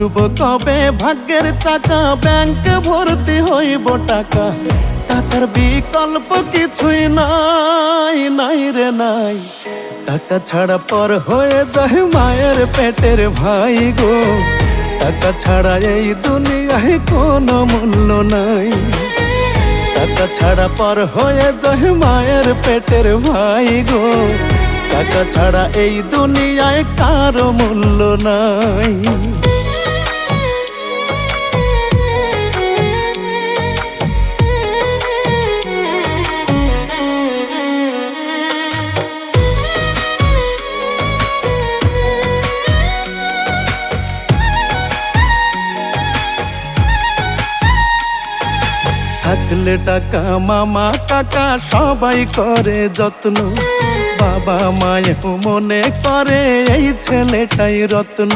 কবে ভাগ্যের চাকা ব্যাংক ভর্তি হইব টাকা, টাকার বিকল্প কিছুই নাই, নাই রে নাই। টাকা ছাড়া পর হয়ে যায় মায়ের পেটের ভাই গো, টাকা ছাড়া এই দুনিয়ায় কোনো মূল্য নাই। টাকা ছাড়া পর হয়ে যায় মায়ের পেটের ভাই গো, টাকা ছাড়া এই দুনিয়ায় কারো মূল্য নাই। থাকলে টাকা মামা কাকা সবাই করে যত্ন, বাবা মায়েও মনে করে এই ছেলেটাই রত্ন।